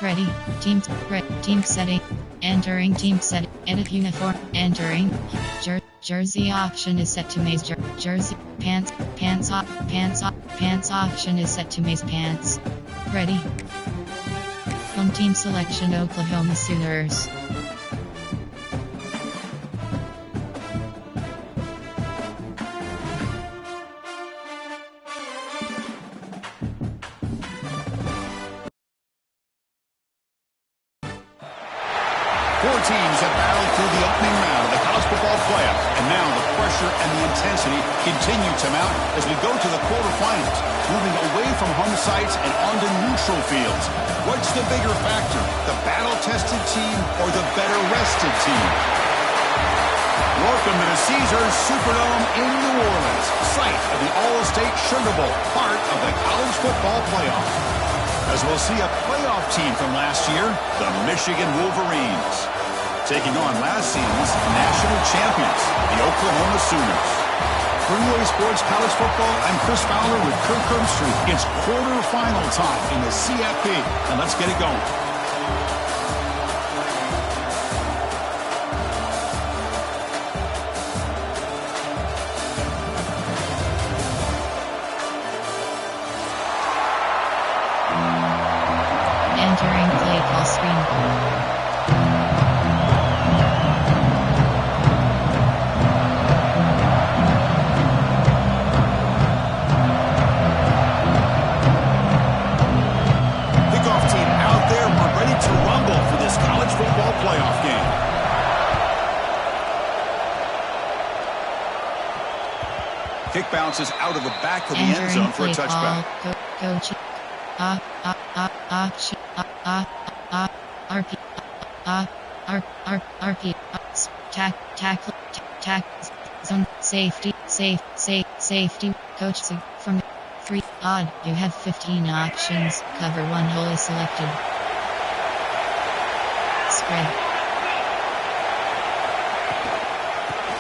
Ready. Team setting. Entering team setting. Edit uniform. Entering. Jersey option is set to maize jersey. Pants option is set to maize pants. Ready. Home team selection Oklahoma Sooners. Four teams have battled through the opening round of the college football playoff, and now the pressure and the intensity continue to mount as we go to the quarterfinals, moving away from home sites and onto neutral fields. What's the bigger factor, the battle-tested team or the better-rested team? Welcome to the Caesars Superdome in New Orleans, site of the All-State Sugar Bowl, part of the college football playoff. As we'll see a playoff team from last year, the Michigan Wolverines, taking on last season's national champions, the Oklahoma Sooners. For EA Sports College Football, I'm Chris Fowler with Kirk Herbstreit. It's quarterfinal time in the CFP, and let's get it going. Entering play call screen. Kickoff team out there. We're ready to rumble for this college football playoff game. Kick bounces out of the back of the end zone for a touchback. Zone safety coach from 3 odd. You have 15 options. Cover 1 wholly selected. Spread.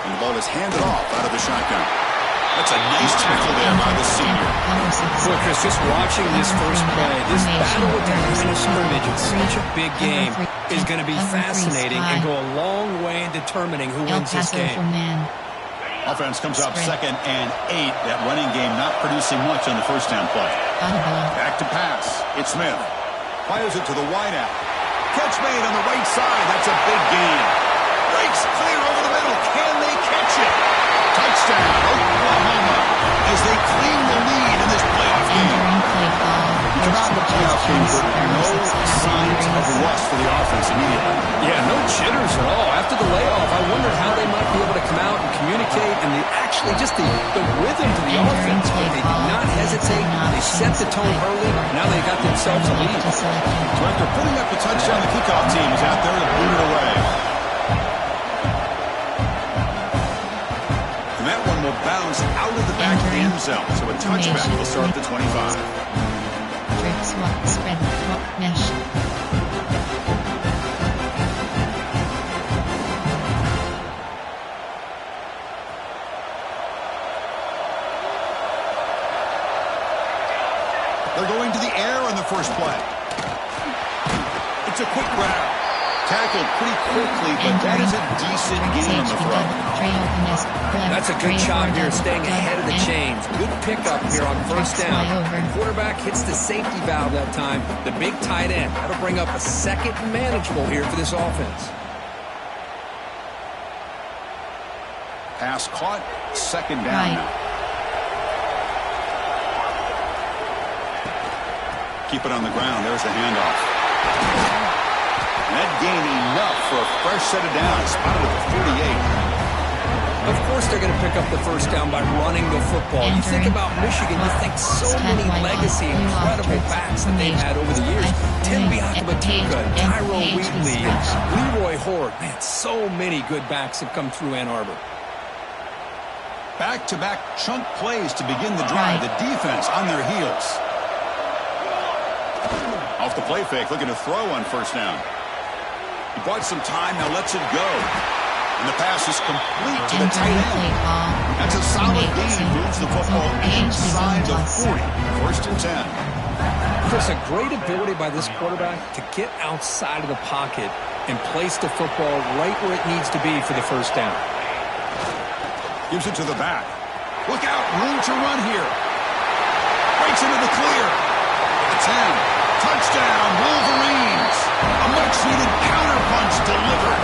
And the ball is handed off out of the shotgun. That's a nice tackle there by the senior. Boy, Chris, just watching this first play, this battle at the line of scrimmage in such a big game is going to be fascinating and go a long way in determining who wins this game. Offense comes up 2nd and 8. That running game not producing much on the first down play. Back to pass. It's Smith. Fires it to the wideout. Catch made on the right side. That's a big gain. Breaks clear over the middle. Can they catch it? Touchdown, Oklahoma, as they claim the lead in this playoff game. You come out in the playoff game with no signs of rust for the offense immediately. Yeah, no jitters at all. After the layoff, I wondered how they might be able to come out and communicate, and actually just the rhythm to the offense. But they did not hesitate. They set the tone early. Now they got themselves a lead. So after putting up the touchdown, the kickoff team is out there to boot it away. And that one will bounce out of the back of the end zone. So a touchback will start at the 25. Trick swap, spread, mesh. They're going to the air on the first play. It's a quick grab. Tackled pretty quickly, but that is a decent gain on the throw. That's a good job here, staying ahead of the chains. Good pickup here on first down. The quarterback hits the safety valve that time. The big tight end. That'll bring up a second and manageable here for this offense. Pass caught. Second down now. Keep it on the ground. There's the handoff. That gain enough for a fresh set of downs. Spotted at the 48. Of course they're going to pick up the first down by running the football. You think about Michigan, you think so many legacy, incredible backs that they've had over the years. Tim Biakabatuka, Tyro Wheatley, and Leroy Horde. Man, so many good backs have come through Ann Arbor. Back-to-back chunk plays to begin the drive. The defense on their heels. Off the play fake, looking to throw on first down. He bought some time, now lets it go. And the pass is complete to the tight end. That's a solid gain. Moves the football inside the 40. First and 10. Chris, a great ability by this quarterback to get outside of the pocket and place the football right where it needs to be for the first down. Gives it to the back. Look out, room to run here. Breaks into the clear. The 10. Touchdown, Wolverines. A much-needed counterpunch delivered.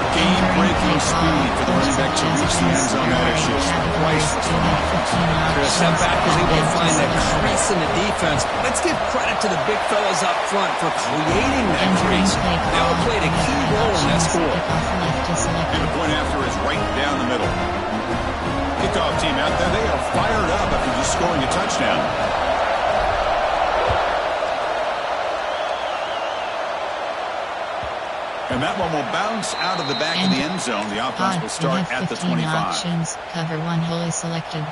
Game-breaking speed for the running back to reach the end zone. That is just priceless for offense. Chris, that back was able to find that crease in the defense. Let's give credit to the big fellas up front for creating that crease. They all played a key role in that score. And the point after is right down the middle. Kickoff team out there, they are fired up after just scoring a touchdown. And that one will bounce out of the back of the end zone. The offense will start at the 25. Options. Cover 1 wholly selected.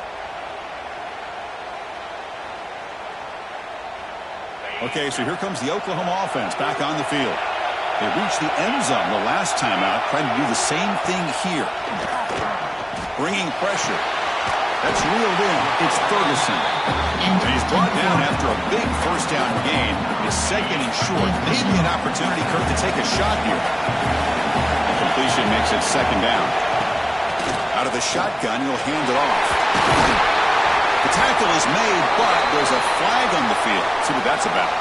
Okay, so here comes the Oklahoma offense back on the field. They reached the end zone the last time out, trying to do the same thing here. Bringing pressure. That's reeled in. It's Ferguson. And he's brought down after a big first down gain. It's second and short. Maybe an opportunity, Kirk, to take a shot here. Completion makes it second down. Out of the shotgun, he'll hand it off. The tackle is made, but there's a flag on the field. See what that's about.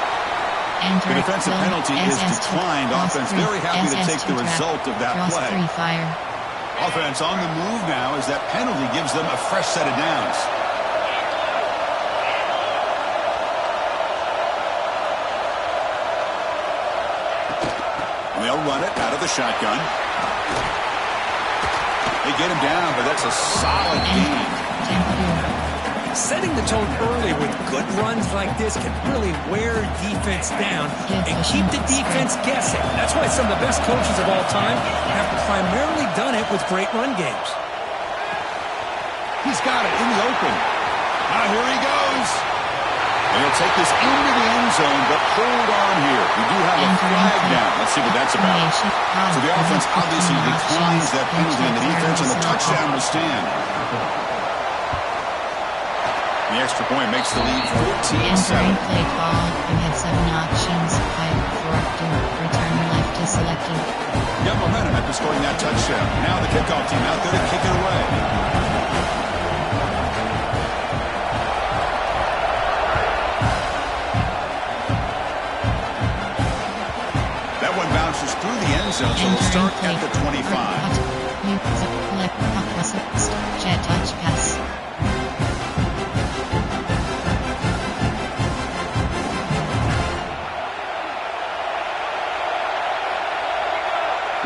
The defensive penalty is declined. Offense very happy to take the result of that play. Offense on the move now as that penalty gives them a fresh set of downs. And they'll run it out of the shotgun. They get him down, but that's a solid gain. Setting the tone early with good runs like this can really wear defense down and keep the defense guessing. That's why some of the best coaches of all time have primarily done it with great run games. He's got it in the open. Now here he goes. And he'll take this into the end zone, but hold on here. We do have a flag now. Let's see what that's about. So the offense obviously declines that penalty in the defense, and the touchdown will stand. The extra point makes the lead 14-7. Play call. You had 7 options. 5, 4, 2. Return left is selected. Got momentum after scoring that touchdown. Now the kickoff team out there to kick it away. That one bounces through the end zone, so we'll start at the 25. Jet touch pass.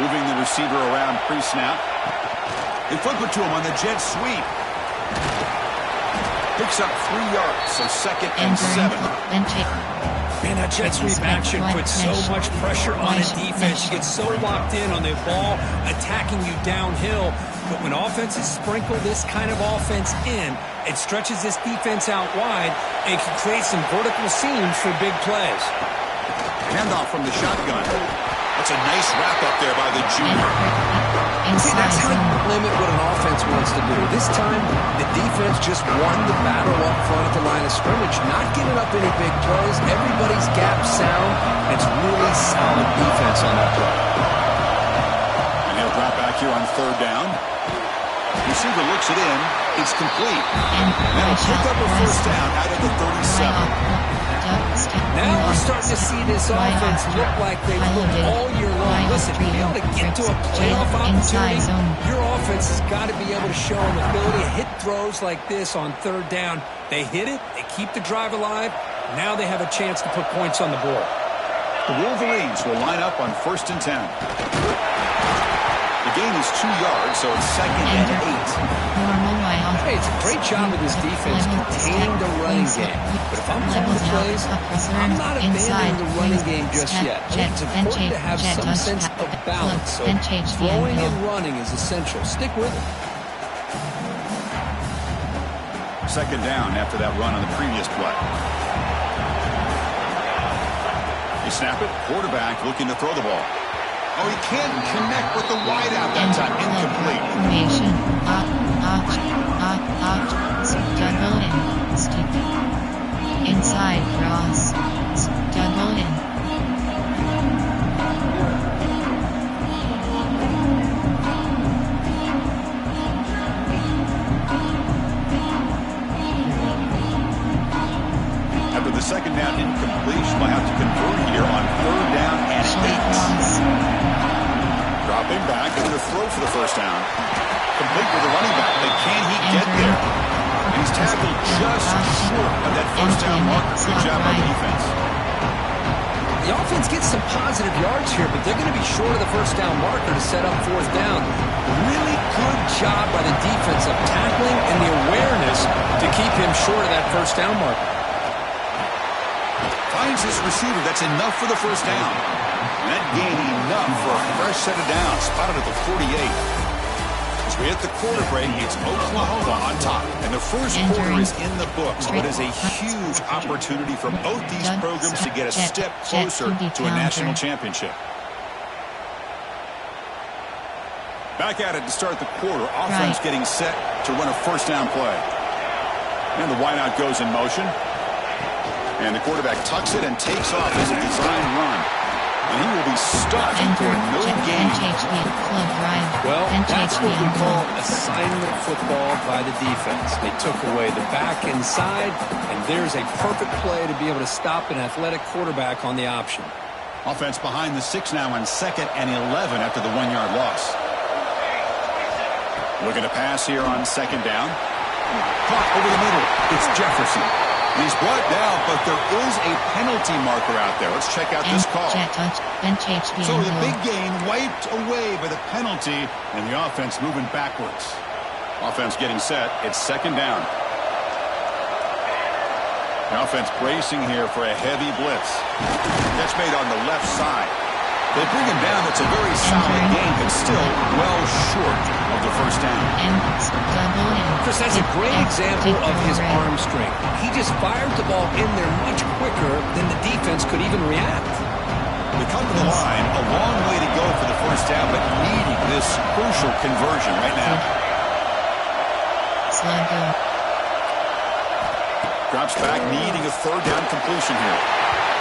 Moving the receiver around pre-snap. They flip it to him on the jet sweep. Picks up 3 yards, so second and 7. Man, that jet sweep action puts so much pressure on a defense. You get so locked in on the ball attacking you downhill. But when offenses sprinkle this kind of offense in, it stretches this defense out wide and can create some vertical seams for big plays. Handoff from the shotgun. That's a nice wrap up there by the junior. See, that's how you limit what an offense wants to do. This time, the defense just won the battle up front at the line of scrimmage, not giving up any big plays. Everybody's gap sound. It's really solid defense on that play. And he'll drop back here on third down. Receiver looks it in. It's complete. And he'll pick up a first down out of the 37. Now we're starting to see this offense look like they've looked all year long. Listen, to be able to get to a playoff opportunity, your offense has got to be able to show an ability to hit throws like this on third down. They hit it, they keep the drive alive. Now they have a chance to put points on the board. The Wolverines will line up on 1st and 10. The gain is 2 yards, so it's second and 8. Hey, it's a great job of this defense containing the running game. But if I'm calling the plays, I'm not abandoning the running game just yet. It's important to have some sense of balance. So throwing and running is essential. Stick with it. Second down after that run on the previous play. They snap it. Quarterback looking to throw the ball. Oh, he can't connect with the wideout that time. Incomplete. Formation. In Inside cross. Double in. After the second down incompletion, will have to convert here on third down and 8. Dropping back, going to throw for the first down. Complete with the running back, but can he get there? And he's tackled just short of that first down marker. Good job by the defense. The offense gets some positive yards here, but they're going to be short of the first down marker to set up fourth down. Really good job by the defense of tackling and the awareness to keep him short of that first down marker. Finds his receiver. That's enough for the first down. And that gained enough for a fresh set of downs. Spotted at the 48. As we hit the quarter break, it's Oklahoma on top. And the first quarter is in the books. But it is a huge opportunity for both these programs to get a step closer to a national championship. Back at it to start the quarter. Offense getting set to run a first down play. And the wideout goes in motion. And the quarterback tucks it and takes off as a design run. And he will be stuck for no gain. Well, that's what we call assignment football by the defense. They took away the back inside, and there's a perfect play to be able to stop an athletic quarterback on the option. Offense behind the 6 now on 2nd and 11 after the 1-yard loss. Looking to pass here on 2nd down. Caught over the middle. It's Jefferson. He's brought down, but there is a penalty marker out there. Let's check out this call. So the big gain wiped away by the penalty, and the offense moving backwards. Offense getting set. It's 2nd down. The offense bracing here for a heavy blitz. That's made on the left side. They bring him down. That's a very solid gain, but still well short of the first down. Chris, that's a great example of his arm strength. He just fired the ball in there much quicker than the defense could even react. We come to the line, a long way to go for the first down, but needing this crucial conversion right now. Drops back, needing a third down completion here.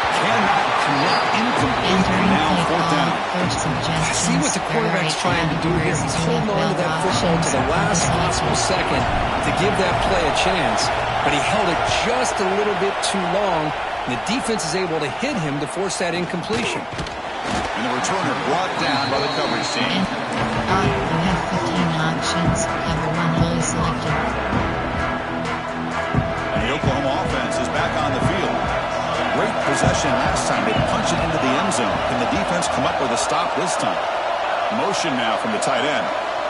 Cannot connect, incomplete, now 4th down. I see what the quarterback's trying to do here. He's holding on to that football to the last possible second to give that play a chance, but he held it just a little bit too long, and the defense is able to hit him to force that incompletion. And the returner brought down by the coverage team. We have 15 options. Cover 1 fully selected. And the Oklahoma offense is back on the field. Great possession last time. They punch it into the end zone. Can the defense come up with a stop this time? Motion now from the tight end.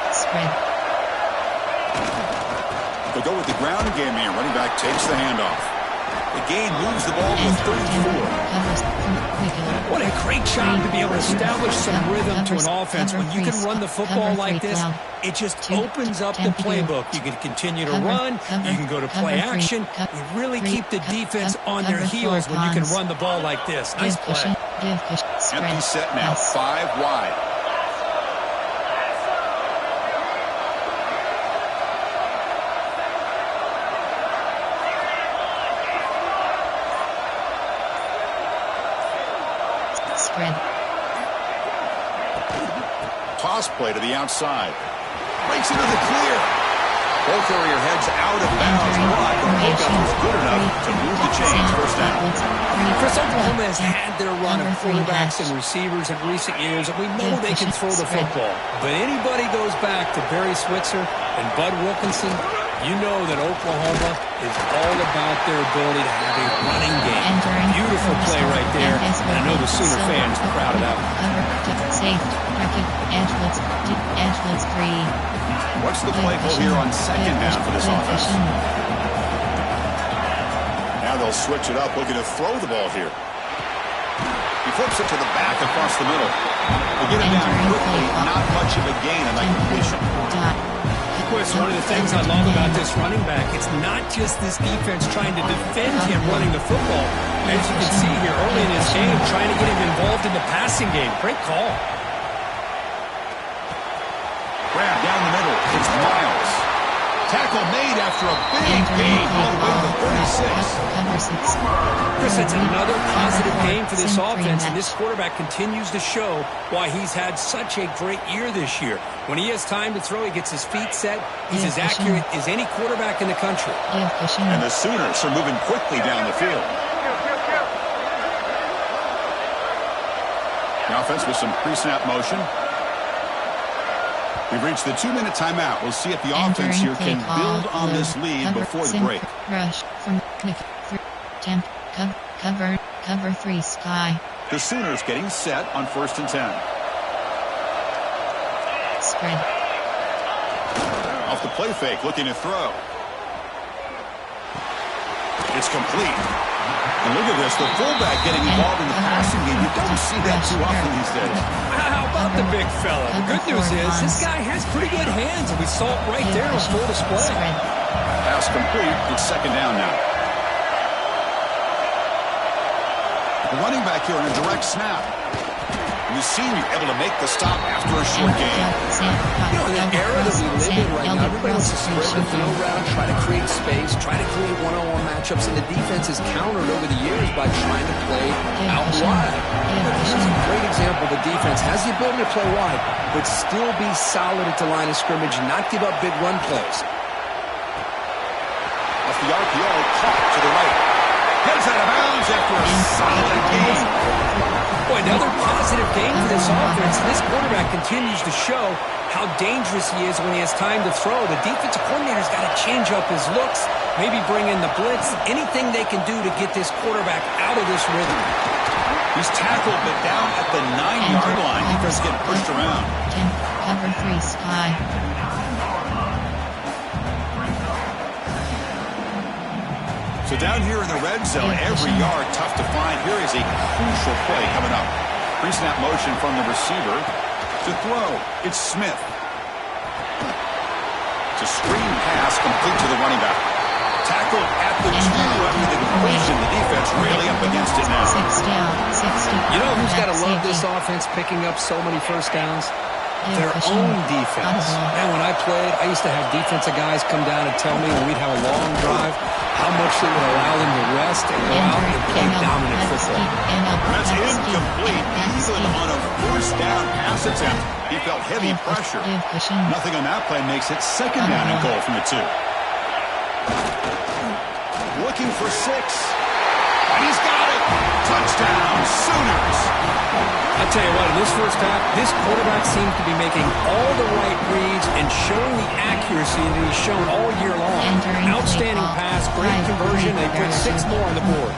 Spread. They'll go with the ground game here. Running back takes the handoff. The gain moves the ball to 34. What a great job to be able to establish some rhythm to an offense. When you can run the football like this, it just opens up the playbook. You can continue to run. You can go to play action. You really keep the defense on their heels when you can run the ball like this. Nice play. Empty set now, 5 wide. Spread. Toss play to the outside. Breaks into the clear. Ball carrier heads out of bounds. But the hookup was good enough to move the chains. First down. Chris, Oklahoma has had their run of quarterbacks and receivers in recent years, and we know they can throw the football. But anybody goes back to Barry Switzer and Bud Wilkinson, you know that Oklahoma is all about their ability to have a running game. Beautiful play right there, and I know the Sooner fans are proud of that one. What's the play call here on 2nd down for this offense? Now they'll switch it up, looking to throw the ball here. He flips it to the back across the middle. They get it down quickly, not much of a gain on that completion. Chris, one of the things I love about this running back, it's not just this defense trying to defend him running the football. As you can see here early in this game, trying to get him involved in the passing game. Great call. Grab down the middle. It's Miles. Tackle made after a big gain all the way to the 36. Chris, it's another positive game for this offense, and this quarterback continues to show why he's had such a great year this year. When he has time to throw, he gets his feet set. He's as accurate as any quarterback in the country. And the Sooners are moving quickly down the field. The offense with some pre-snap motion. We've reached the 2-minute timeout. We'll see if the offense here can build on this lead before the break. Rush from temp cover 3 sky. The Sooners getting set on 1st and 10. Spread. Off the play fake, looking to throw. It's complete. And look at this, the fullback getting involved in the passing game. You don't see that too often these days. How about the big fella? The good news is this guy has pretty good hands, and we saw it right there on full display. Pass complete. It's 2nd down now. The running back here on a direct snap. We've seen you able to make the stop after a short game. You know, in the era that we live in right now, everybody wants to spread the field around, try to create space, try to create one-on-one matchups, and the defense has countered over the years by trying to play out wide. This is a great example. The defense has the ability to play wide, but still be solid at the line of scrimmage and not give up big run plays. Off the RPO, caught to the right. Heads out of bounds after a solid game. Boy, another positive game for this offense. This quarterback continues to show how dangerous he is when he has time to throw. The defensive coordinator's got to change up his looks, maybe bring in the blitz, anything they can do to get this quarterback out of this rhythm. He's tackled, but down at the 9-yard line. Defense getting pushed around. Cover 3 sky. So down here in the red zone, every yard tough to find. Here is a crucial play coming up. Pre-snap motion from the receiver to throw. It's Smith. It's a screen pass complete to the running back. Tackled at the 2 after the completion. The defense really up against it now. 6 down, 60. You know who's got to love this offense picking up so many first downs? Their own defense. And when I played, I used to have defensive guys come down and tell me when we'd have a long drive how much it would allow them to rest and go out and play dominant football. That's incomplete. Even on a 1st down pass attempt, he felt heavy pressure. Nothing on that play makes it 2nd down and goal from the 2. Looking for 6. And he's got it. Touchdown, Sooners. I tell you what, in this first half, this quarterback seems to be making all the right reads and showing the accuracy that he's shown all year long. Outstanding pass, great conversion. They put 6 more on the board.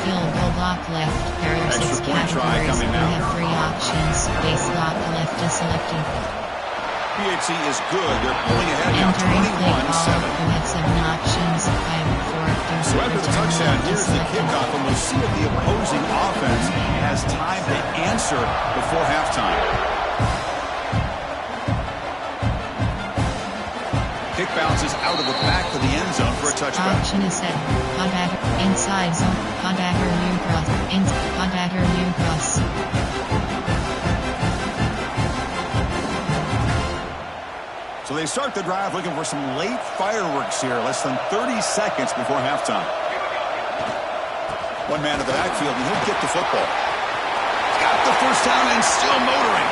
Field goal block left. There are 6 categories. We have 3 options. Base lock left is selected. PHC is good. They're pulling ahead now, 21-7. We have 7 options. 5, 4, so after the touchdown, here's the kickoff, and we'll see if the opposing offense has time to answer before halftime. Kick bounces out of the back of the end zone for a touchback. Option is set. Contact inside zone. Contact or new cross. Contact or new cross. So they start the drive looking for some late fireworks here, less than 30 seconds before halftime. One man to the backfield, and he'll get the football. Got the 1st down and still motoring.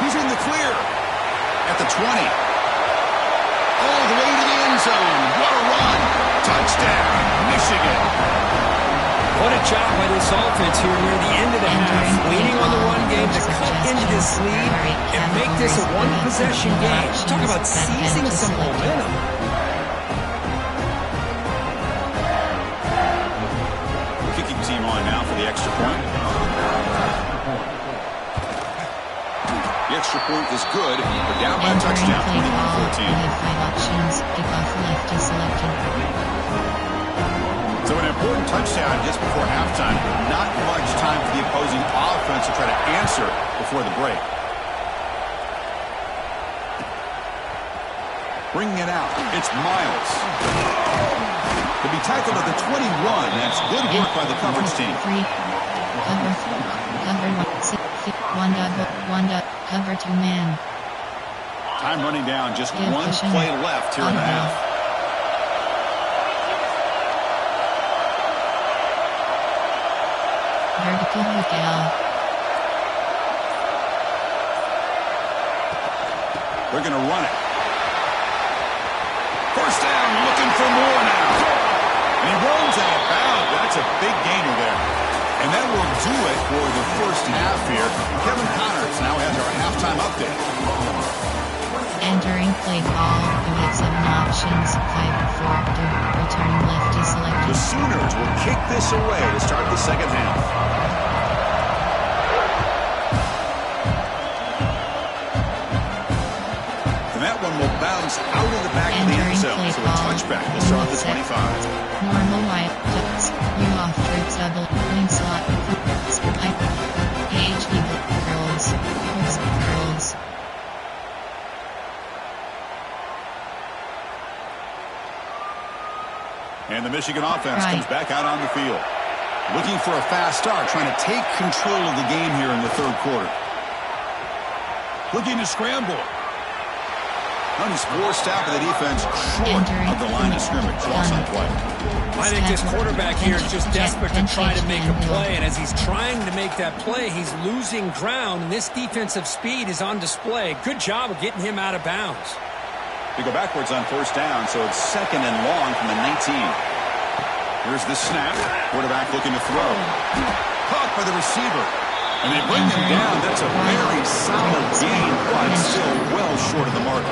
He's in the clear at the 20. All the way to the end zone. What a run. Touchdown, Michigan. What a job by this offense here near the end of the half. Leaning on the run game to cut into this lead and make this a one-possession game. Talk about seizing some momentum. Kicking team on now for the extra point. The extra point is good. We're down by a touchdown, 21-14. We have 5 options. Kickoff left is selected. So an important touchdown just before halftime. Not much time for the opposing offense to try to answer before the break. Bringing it out, it's Miles. To be tackled at the 21, that's good work by the coverage team. Cover 1, 6, 1, cover 2 man. Time running down. Just one play left here in the half. Vertical Miguel. They're going to run it. First down, looking for more now. And he runs out of bounds. That's a big gainer there. And that will do it for the first half here. Kevin Connors now has our halftime update. Entering play call. You have 7 options. 5-4. Returning left is selected. The Sooners will kick this away to start the second half. Will bounce out of the back of the end zone, so a touchback will start the 25. Normal wide cuts, you off tricks double, wing slot, page eagle, curls. And the Michigan offense comes back out on the field. Looking for a fast start, trying to take control of the game here in the third quarter. Looking to scramble. He's forced out of the defense short of the line of scrimmage. Loss on play. I think this quarterback here is just desperate to try to make a play, and as he's trying to make that play, he's losing ground, and this defensive speed is on display. Good job of getting him out of bounds. They go backwards on first down, so it's second and long from the 19. Here's the snap. Quarterback looking to throw. Caught by the receiver. And they bring him down. That's a very solid gain, but still well short of the mark.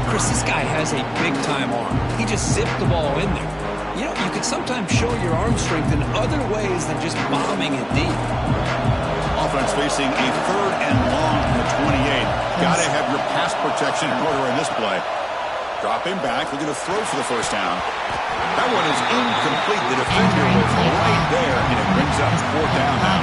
Chris, this guy has a big-time arm. He just zipped the ball in there. You know, you can sometimes show your arm strength in other ways than just bombing it deep. Offense facing a third and long from the 28. Got to have your pass protection in order in this play. Drop him back. Looking to throw for the first down. That one is incomplete. The defender was right there, and it brings up fourth down now.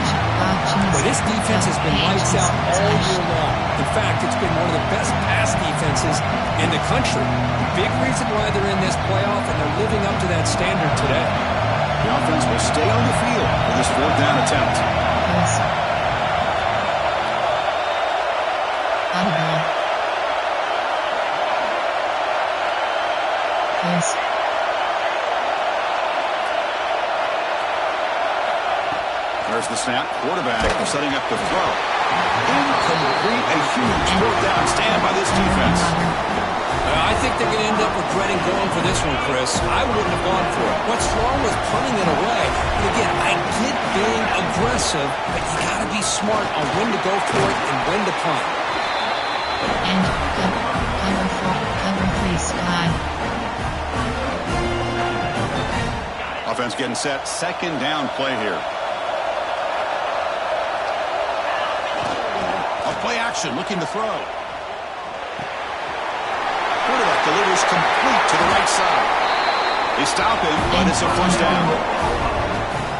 Well, this defense has been lights out all year long. In fact, it's been one of the best pass defenses in the country. Big reason why they're in this playoff, and they're living up to that standard today. The offense will stay on the field for this fourth down attempt. There's the snap. Quarterback setting up the throw. Incomplete. A huge fourth down stand by this defense. I think they're going to end up regretting going for this one, Chris. I wouldn't have gone for it. What's wrong with punting it away? And again, I get being aggressive, but you got to be smart on when to go for it and when to punt. And cover 3 spy. Offense getting set. Second down play here. Play action, looking to throw. Quarterback delivers complete to the right side. They stop him, but it's a first down.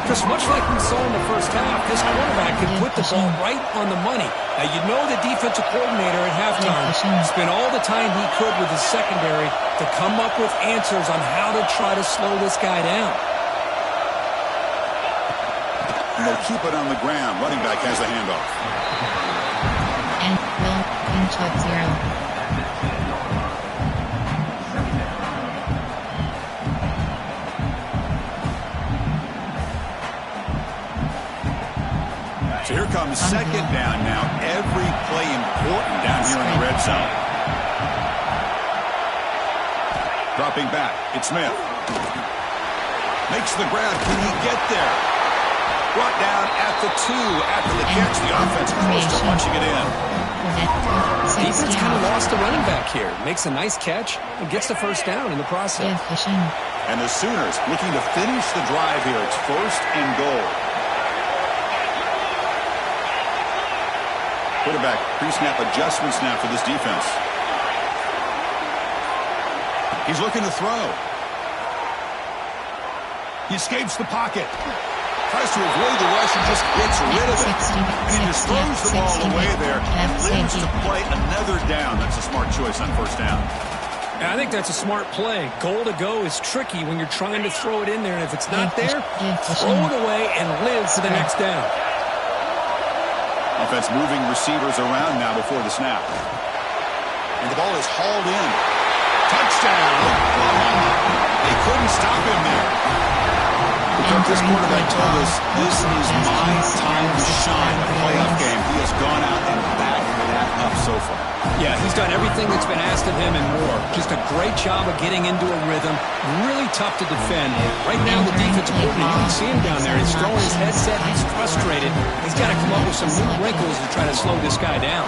Just much like we saw in the first half, this quarterback can put the ball right on the money. Now, you know the defensive coordinator at halftime spent all the time he could with his secondary to come up with answers on how to try to slow this guy down. And they'll keep it on the ground. Running back has the handoff. And will inch up 0. So here comes second down now. Every play important down here in the red zone. Dropping back. It's Smith. Makes the grab. Can he get there? Brought down at the 2 after the catch. The offense close to punching it in. Defense kind of lost the running back here. Makes a nice catch and gets the first down in the process. And the Sooners looking to finish the drive here. It's first and goal. Quarterback pre-snap adjustment snap for this defense. He's looking to throw. He escapes the pocket. Tries to avoid the rush and just gets rid of it. And he just throws the ball away there. Lives to play another down. That's a smart choice on first down. And I think that's a smart play. Goal to go is tricky when you're trying to throw it in there. And if it's not there, throw it away and live for the next down. Offense moving receivers around now before the snap. And the ball is hauled in. Touchdown, Oklahoma. They couldn't stop him there. Because this quarterback told us, this is my time to shine. A playoff game. He has gone out and backed that up so far. Yeah, he's done everything that's been asked of him and more. Just a great job of getting into a rhythm. Really tough to defend. Right now, the defensive coordinator, you can see him down there. He's throwing his headset. He's frustrated. He's got to come up with some new wrinkles to try to slow this guy down.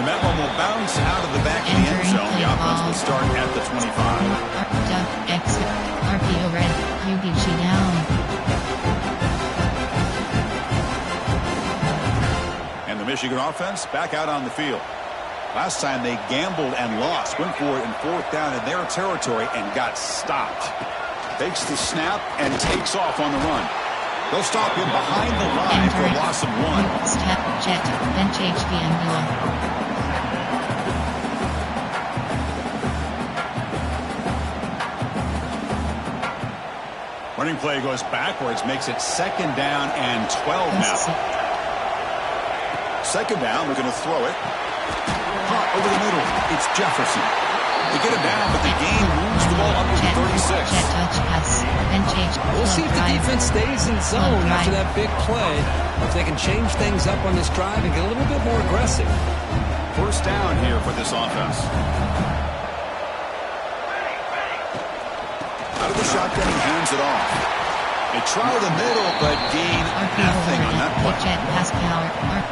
And that one will bounce out of the back of the end zone. The offense will start at the 25. RPO red. UBG down. And the Michigan offense back out on the field. Last time they gambled and lost. Went for it in 4th down in their territory and got stopped. Takes the snap and takes off on the run. They'll stop him behind the line for a loss of 1. Step jet. Bench HBM. Running play goes backwards, makes it 2nd down and 12 now. 2nd down, we're going to throw it. Over the middle, it's Jefferson. They get him down, but the game moves the ball up to 36. We'll see if the defense stays in zone after that big play. If they can change things up on this drive and get a little bit more aggressive. 1st down here for this offense. Out of the shotgun, he hands it off. They try the middle, but gain nothing on that play.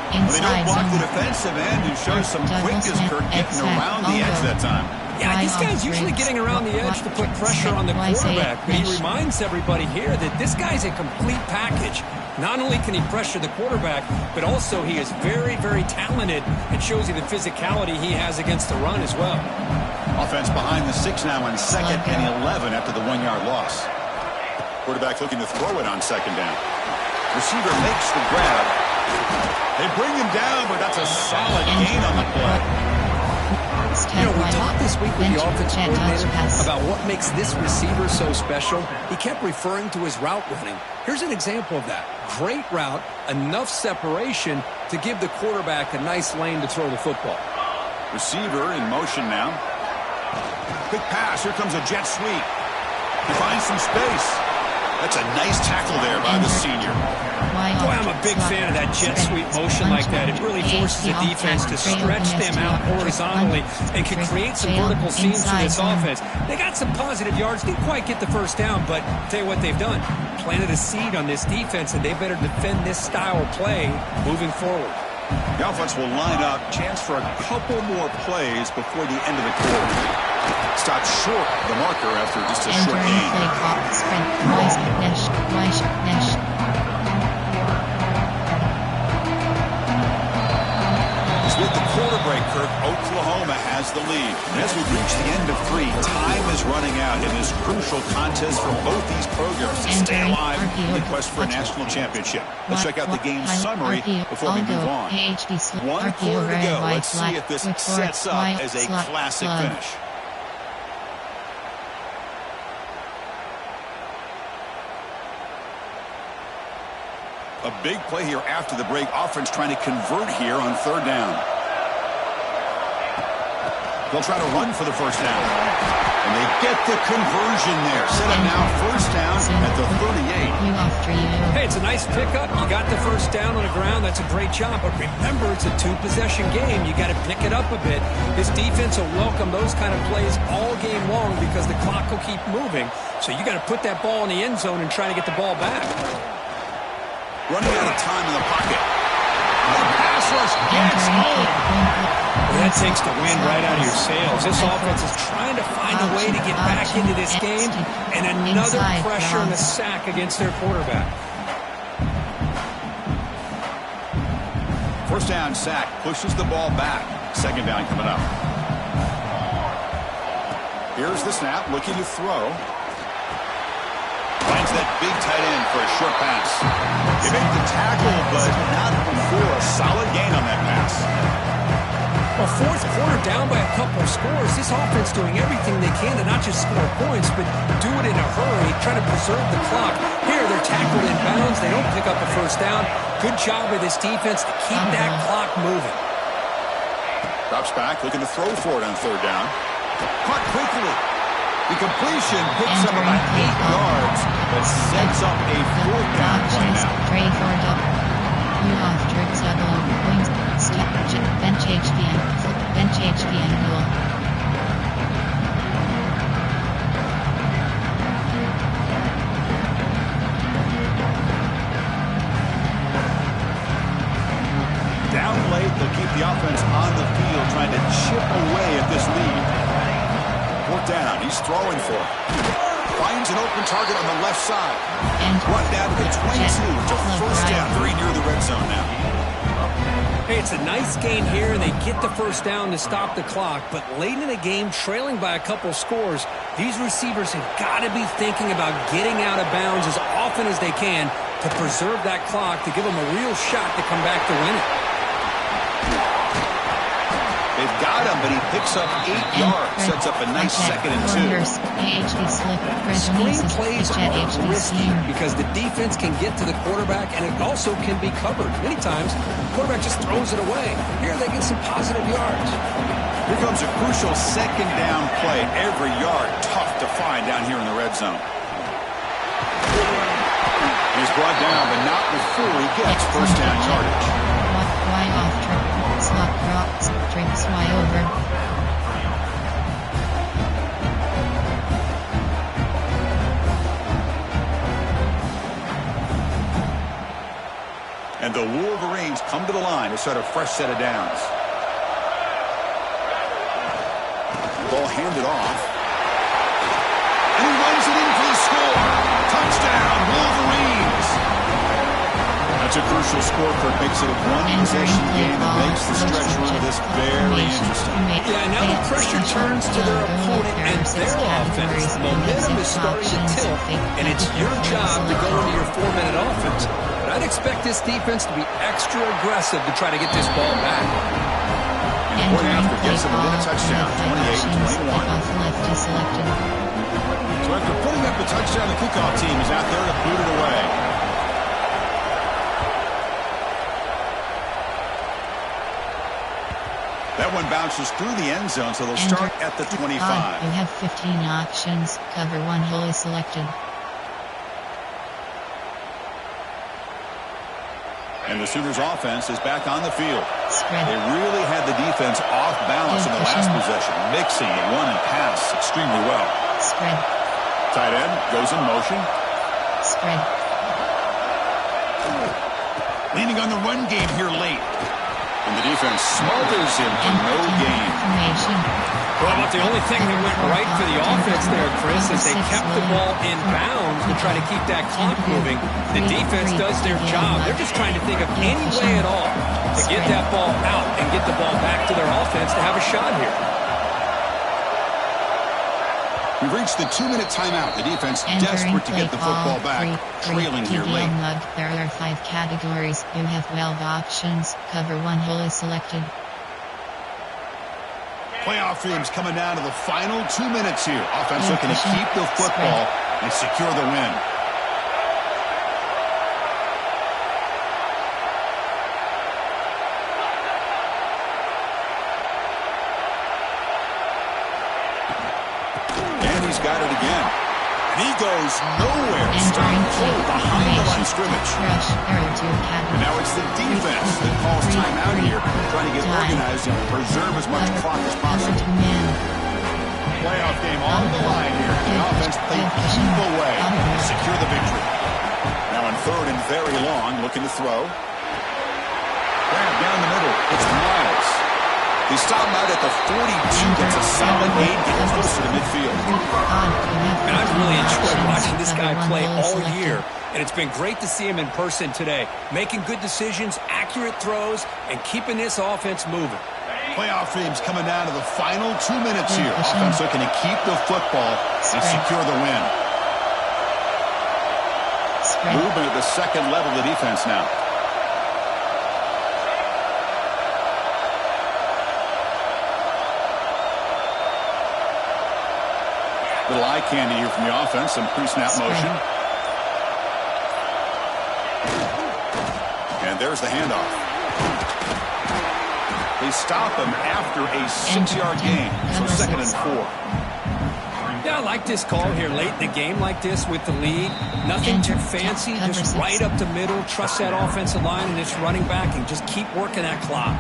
Well, they don't block the defensive end and show some quickness, Kirk, getting around the edge that time. Yeah, this guy's usually getting around the edge to put pressure on the quarterback, but he reminds everybody here that this guy's a complete package. Not only can he pressure the quarterback, but also he is very, very talented and shows you the physicality he has against the run as well. Offense behind the 6 now on 2nd and 11 after the 1-yard loss. Quarterback looking to throw it on 2nd down. Receiver makes the grab. They bring him down, but that's a solid gain on the play. You know, we talked this week with the offensive coordinator about what makes this receiver so special. He kept referring to his route running. Here's an example of that. Great route, enough separation to give the quarterback a nice lane to throw the football. Receiver in motion now. Quick pass. Here comes a jet sweep. He finds some space. That's a nice tackle there by the senior. Boy, I'm a big fan of that jet sweep motion like that. It really forces the defense to stretch them out horizontally and can create some vertical seams to this offense. They got some positive yards. Didn't quite get the 1st down, but I'll tell you what they've done. Planted a seed on this defense, and they better defend this style of play moving forward. The offense will line up. Chance for a couple more plays before the end of the quarter. Stopped short of the marker after just a short gain. With the quarter break, Kirk, Oklahoma has the lead. And as we reach the end of 3, time is running out in this crucial contest for both these programs to stay alive in the quest for a national championship. Let's check out the game summary before we move on. 1 quarter to go. Let's see if this sets up as a classic finish. A big play here after the break. Offense trying to convert here on 3rd down. They'll try to run for the 1st down. And they get the conversion there. Set up now 1st down at the 38. Hey, it's a nice pickup. You got the 1st down on the ground. That's a great job. But remember, it's a 2-possession game. You got to pick it up a bit. This defense will welcome those kind of plays all game long because the clock will keep moving. So you got to put that ball in the end zone and try to get the ball back. Running out of time in the pocket. The pass rush gets home. Well, that takes the wind right out of your sails. This offense is trying to find a way to get back into this game, and another pressure and a sack against their quarterback. 1st down sack pushes the ball back. 2nd down coming up. Here's the snap, looking to throw. Finds that big tight end for a short pass. He made the tackle, but not before a solid gain on that pass. Well, fourth quarter down by a couple of scores. This offense doing everything they can to not just score points, but do it in a hurry, try to preserve the clock. Here, they're tackled in bounds. They don't pick up a first down. Good job by this defense to keep that clock moving. Drops back, looking to throw for it on third down. Caught quickly. The completion picks up about 8 yards, but sets up a fourth down play now. Bench HPN rule. Down late, they'll keep the offense on the field, trying to chip away at this lead. Fourth down, he's throwing for it. Finds an open target on the left side. And brought down to the 22 to first down, very near the red zone now. Hey, it's a nice gain here, and they get the first down to stop the clock. But late in the game, trailing by a couple scores, these receivers have got to be thinking about getting out of bounds as often as they can to preserve that clock, to give them a real shot to come back to win it. They've got him, but he picks up 8 yards, sets up a nice 2nd and 2. Screenplays are risky because the defense can get to the quarterback, and it also can be covered. Many times, the quarterback just throws it away. Here they get some positive yards. Here comes a crucial 2nd down play. Every yard tough to find down here in the red zone. He's brought down, but not before he gets first down yardage. Y off trip, slot drops, drinks Y over. And the Wolverines come to the line to start a fresh set of downs. Ball handed off. And he runs it in for the score. Touchdown, Wolverines. That's a crucial score for it. Makes it a one-possession game and makes the stretch run of this very interesting. Yeah, now the pressure turns to their opponent and their offense. The momentum is starting to tilt, and it's your job to go into your 4-minute offense. But I'd expect this defense to be extra aggressive to try to get this ball back. And the point after gets him within a touchdown, 28-21. So after putting up the touchdown, the kickoff team is out there to boot it away. That one bounces through the end zone, so they'll start at the 25. You have 15 options. Cover 1 hole is selected. And the Sooners offense is back on the field. Spread. They really had the defense off balance in the last possession, mixing the run and pass extremely well. Spread. Tight end goes in motion. Spread. Leaning on the run game here late. And the defense smothers him for no gain. Well, about the only thing that went right for the offense there, Chris, is they kept the ball in bounds to try to keep that clock moving. The defense does their job. They're just trying to think of any way at all to get that ball out and get the ball back to their offense to have a shot here. We've reached the 2-minute timeout. The defense desperate to get the football back, trailing here late. There are 5 categories. You have 12 options. Cover 1 hole is selected. Playoff teams coming down to the final 2 minutes here. Offense looking to keep the football and secure the win. He's got it again. And he goes nowhere. Starting cold behind the line of scrimmage. And now it's the defense that calls timeout here, trying to get organized and preserve as much clock as possible. Playoff game on the line here. The offense played keep away to secure the victory. Now on 3rd and very long, looking to throw. Grab down the middle. It's Miles. They stop him out at the 42. That's a solid gain, getting closer to midfield. And I've really enjoyed watching this guy play all year, and it's been great to see him in person today, making good decisions, accurate throws, and keeping this offense moving. Playoff teams coming down to the final 2 minutes here. Offense looking to keep the football and secure the win. Movement at the second level of the defense now. Little eye candy here from the offense. Some pre-snap motion. And there's the handoff. They stop him after a 6-yard gain. So 2nd and 4. Yeah, I like this call here late in the game like this with the lead. Nothing too fancy, just right up the middle. Trust that offensive line and its running back and just keep working that clock.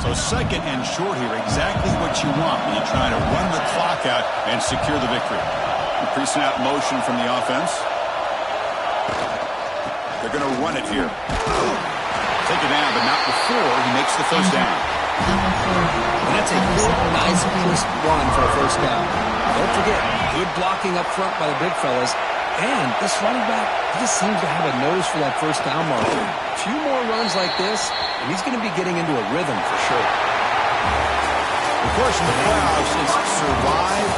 So 2nd and short here, exactly what you want when you try to run the clock out and secure the victory. The pre-snap motion from the offense. They're going to run it here. Take it down, but not before he makes the first down. And that's a good, nice, crisp run for a first down. Don't forget, good blocking up front by the big fellas. And this running back, he just seems to have a nose for that first down marker. A few more runs like this, and he's going to be getting into a rhythm for sure. Of course, in the playoffs, it's survive